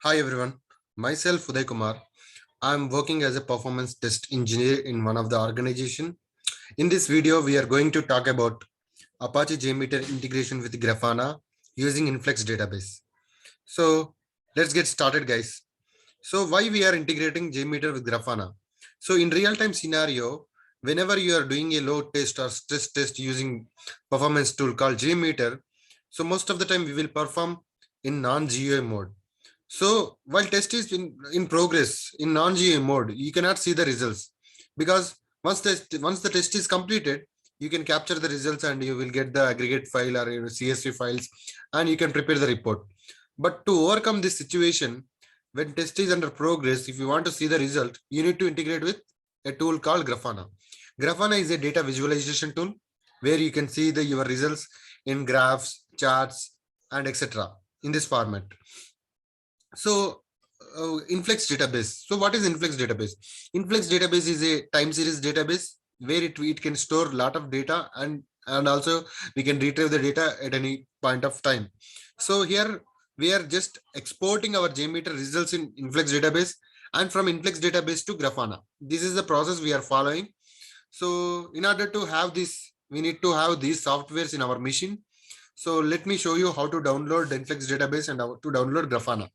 Hi everyone, myself Uday Kumar. I am working as a performance test engineer in one of the organization. In this video, we are going to talk about Apache JMeter integration with Grafana using Influx database. So let's get started, guys. So why we are integrating JMeter with Grafana? So in real-time scenario, whenever you are doing a load test or stress test using performance tool called JMeter, so most of the time we will perform in non-GUI mode. So while test is in progress in non-GUI mode, you cannot see the results because once the test is completed, you can capture the results and you will get the aggregate file or CSV files and you can prepare the report. But to overcome this situation, when test is under progress, if you want to see the result, you need to integrate with a tool called Grafana. Grafana is a data visualization tool where you can see your results in graphs, charts, and etc. in this format. So Influx database. So what is Influx database? Influx database is a time series database where it can store a lot of data and also we can retrieve the data at any point of time. So here we are just exporting our JMeter results in Influx database and from Influx database to Grafana. This is the process we are following. So in order to have this, we need to have these softwares in our machine. So let me show you how to download the Influx database and how to download Grafana.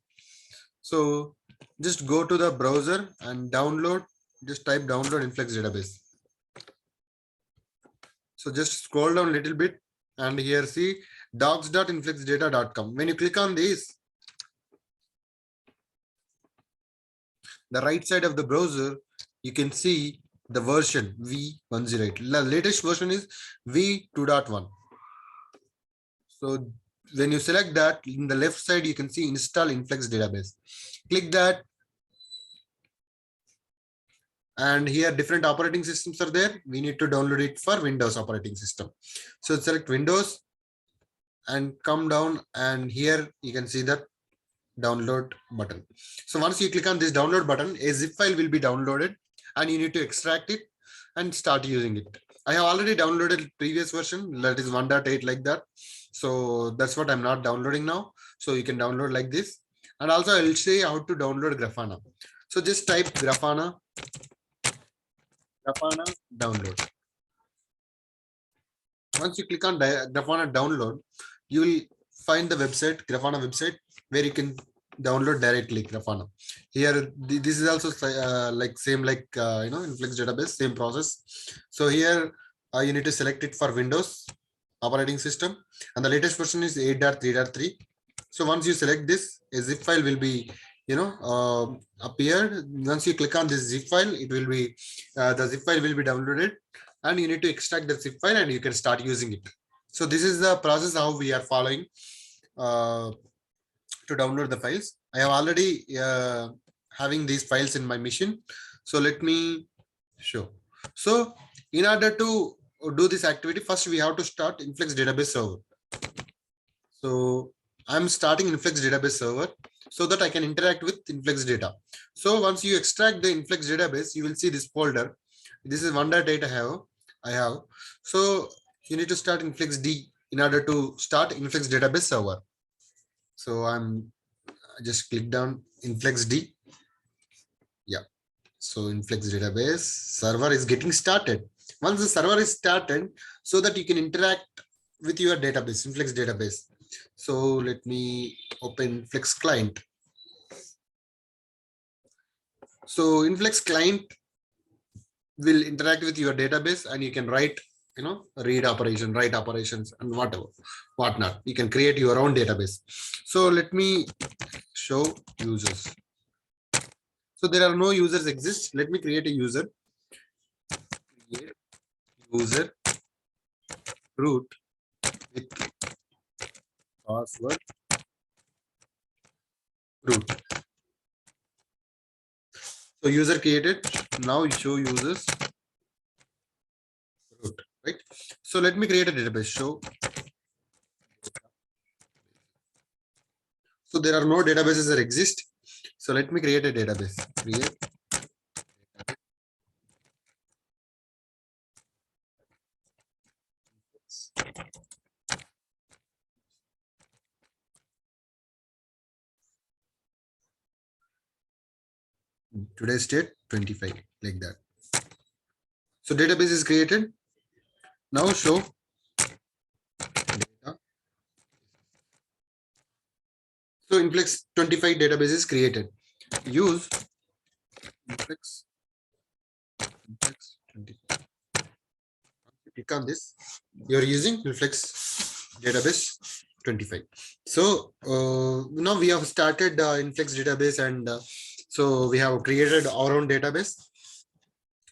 So just go to the browser and just type download Influx database. So just scroll down a little bit and here see docs.influxdata.com. When you click on this, the right side of the browser, you can see the version V108. The latest version is V2.1. So when you select that, in the left side, you can see install Influx database. Click that. And here different operating systems are there. We need to download it for Windows operating system. So select Windows and come down and here you can see that download button. So once you click on this download button, a zip file will be downloaded and you need to extract it and start using it. I have already downloaded previous version, that is 1.8 like that. So that's what I'm not downloading now. So you can download like this. And also I'll say how to download Grafana. So just type Grafana download. Once you click on Grafana download, you will find the website, Grafana website, where you can download directly Grafana. Here, this is also like same like Influx database, same process. So here you need to select it for Windows operating system, and the latest version is 8.3.3. So once you select this, a zip file will be appeared. Once you click on this zip file, it will be the zip file will be downloaded and you need to extract the zip file and you can start using it. So this is the process how we are following to download the files. I have already having these files in my machine. So let me show. So in order to do this activity, first we have to start Influx database server. So I'm starting Influx database server so that I can interact with Influx data. So once you extract the Influx database, you will see this folder. This is 1.8 I have. So you need to start Influx D in order to start Influx database server. So I just click down Influx D. Yeah. So Influx database server is getting started. Once the server is started, so that you can interact with your database, Influx database. So let me open Influx client. So Influx client will interact with your database and you can write, read operation, write operations and whatnot. You can create your own database. So let me show users. So there are no users exist. Let me create a user. Create user root with password root. So user created. Now you show users root, right? So let me create a database. Show. So there are no databases that exist. So let me create a database. Create. Today's date 25, like that. So database is created. Now show data. So Influx 25 database is created. Use Influx 25. Click on this. You're using Influx database 25. So now we have started Influx database, and so we have created our own database.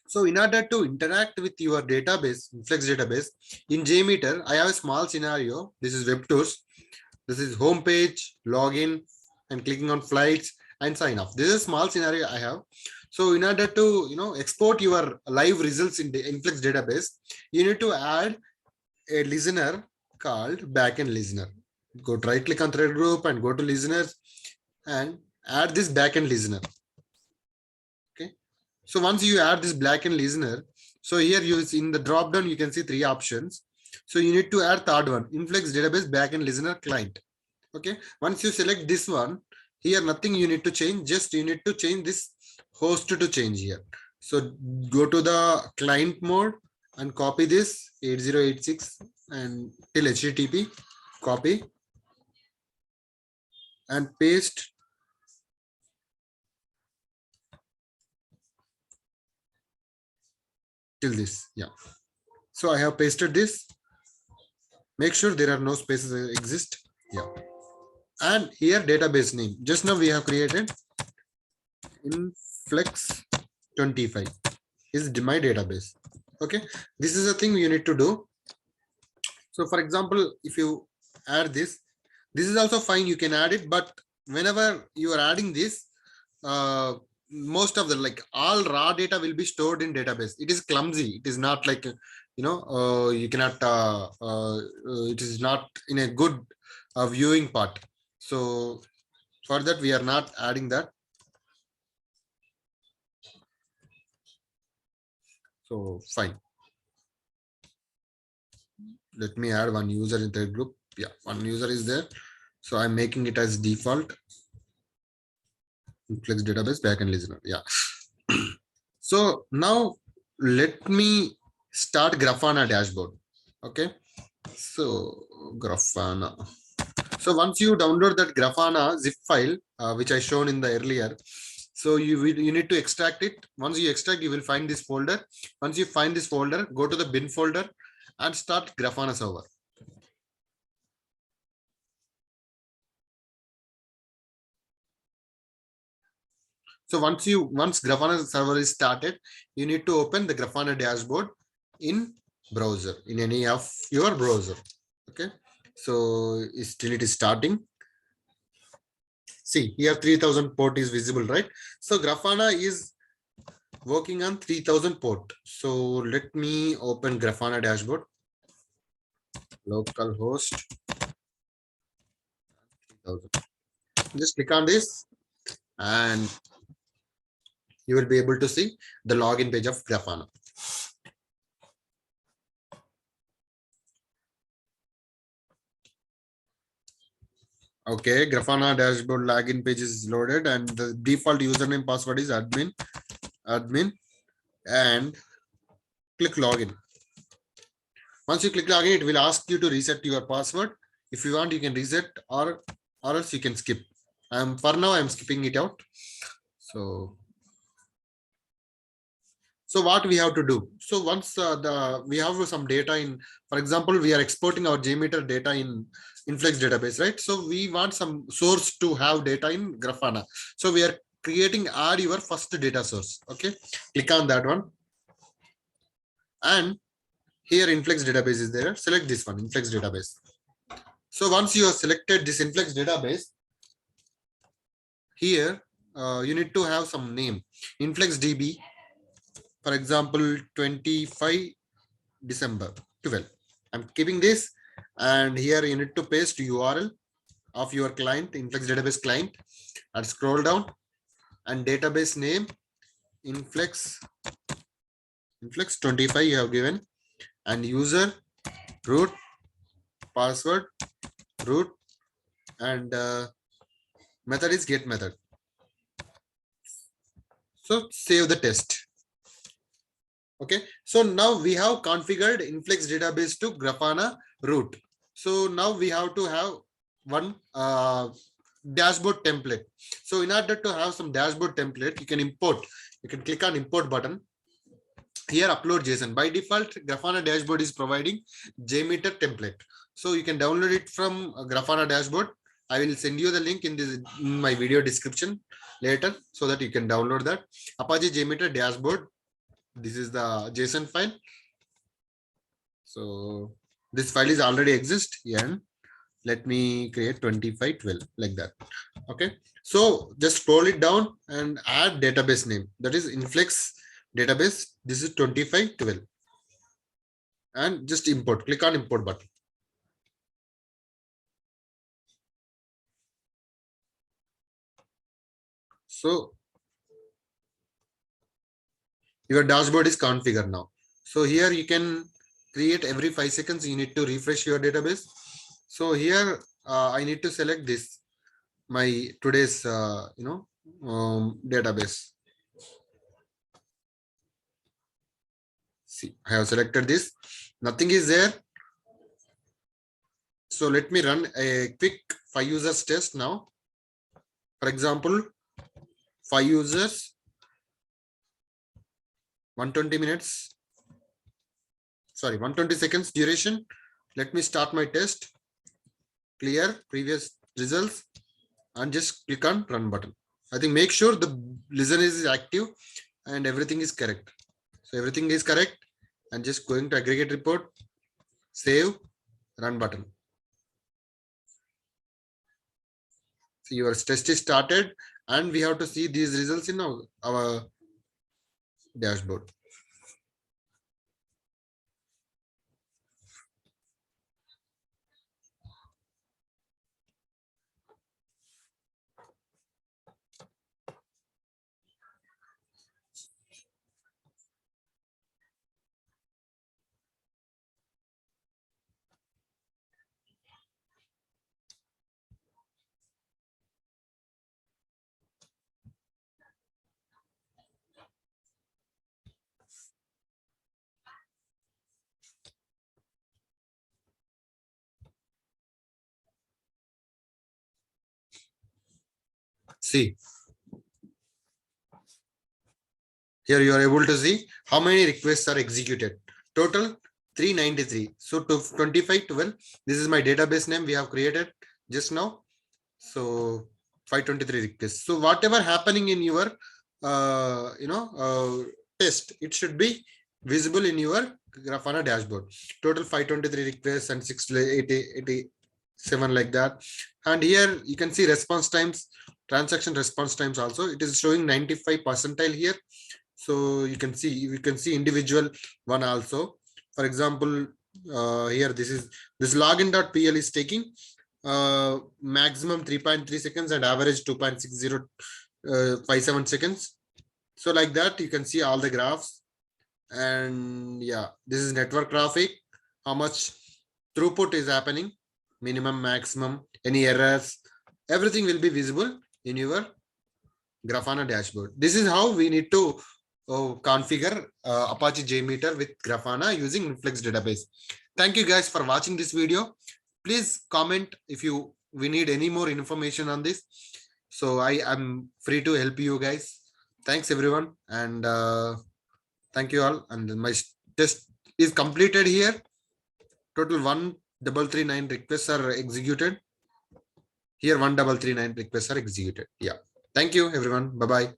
So in order to interact with your database, Influx database, in JMeter, I have a small scenario. This is web tours. This is home page, login, and clicking on flights and sign off. This is a small scenario I have. So in order to export your live results in the Influx database, you need to add a listener called backend listener. Go to right click on thread group and go to listeners and add this backend listener. Okay. So once you add this backend listener, so here you in the drop down you can see three options. So you need to add third one, Influx database backend listener client. Okay. Once you select this one, here nothing you need to change, just you need to change this host to change here. So go to the client mode and copy this 8086 and till HTTP, copy and paste till this. Yeah. So I have pasted this. Make sure there are no spaces exist. Yeah. And here database name. Just now we have created Influx 25 is my database. Okay. This is a thing you need to do. So for example, if you add this is also fine. You can add it, but whenever you are adding this, most of the all raw data will be stored in database. It is clumsy. It is not like you cannot. It is not in a good viewing part. So for that we are not adding that. So fine. Let me add one user in the group. Yeah, one user is there. So I'm making it as default. Influx database backend listener. Yeah. So now let me start Grafana dashboard. Okay. So Grafana. So once you download that Grafana zip file, which I shown in the earlier, so you need to extract it. Once you extract, you will find this folder. Once you find this folder, go to the bin folder and start Grafana server. So once Grafana server is started, you need to open the Grafana dashboard in browser, in any of your browser. Okay. So still it is starting. See here 3000 port is visible, right? So Grafana is working on 3000 port. So let me open Grafana dashboard. Localhost 3000. Just click on this and you will be able to see the login page of Grafana. Okay, Grafana dashboard login page is loaded and the default username password is admin and click login. Once you click login, it will ask you to reset your password. If you want, you can reset or else you can skip. For now I'm skipping it out. So what we have to do? So once we have some data in, for example, we are exporting our JMeter data in Influx database, right? So we want some source to have data in Grafana. So we are creating add your first data source. Okay, click on that one, and here Influx database is there. Select this one, Influx database. So once you have selected this Influx database, here you need to have some name, Influx DB. For example, 25 December 12. I'm keeping this, and here you need to paste URL of your client, Influx database client, and scroll down, and database name Influx 25 you have given, and user, root, password, root, and method is get method. So save the test. Okay, so now we have configured Influx database to Grafana root. So now we have to have one dashboard template. So in order to have some dashboard template, you can import. You can click on import button. Here upload JSON. By default, Grafana dashboard is providing JMeter template. So you can download it from Grafana dashboard. I will send you the link in my video description later so that you can download that. Apache JMeter dashboard. This is the JSON file. So this file is already exist. Yeah. Let me create 2512 like that. Okay. So just scroll it down and add database name. That is Influx database. This is 2512. And just import. Click on import button. So your dashboard is configured now. So here you can create every 5 seconds. You need to refresh your database. So here I need to select this, my today's database. See, I have selected this. Nothing is there. So let me run a quick 5 users test now. For example, 5 users, 120 minutes. Sorry, 120 seconds duration. Let me start my test. Clear previous results and just click on run button. I think make sure the listener is active and everything is correct. So everything is correct and just going to aggregate report, save, run button. So your test is started and we have to see these results in our dashboard. See, here you are able to see how many requests are executed. Total 393. So to 2512, this is my database name we have created just now. So 523 requests. So whatever happening in your test, it should be visible in your Grafana dashboard. Total 523 requests and 687 like that. And here you can see response times, transaction response times also. It is showing 95 percentile here. So you can see individual one also. For example, here this login.pl is taking maximum 3.3 seconds and average 2.6057 seconds. So like that you can see all the graphs. And yeah, this is network traffic, how much throughput is happening, minimum, maximum, any errors, everything will be visible in your Grafana dashboard. This is how we need to configure Apache JMeter with Grafana using Influx database. Thank you guys for watching this video. Please comment if we need any more information on this. So I am free to help you guys. Thanks everyone, and thank you all. And my test is completed here. Total 1339 requests are executed. Here 1339 requests are executed. Yeah. Thank you everyone. Bye bye.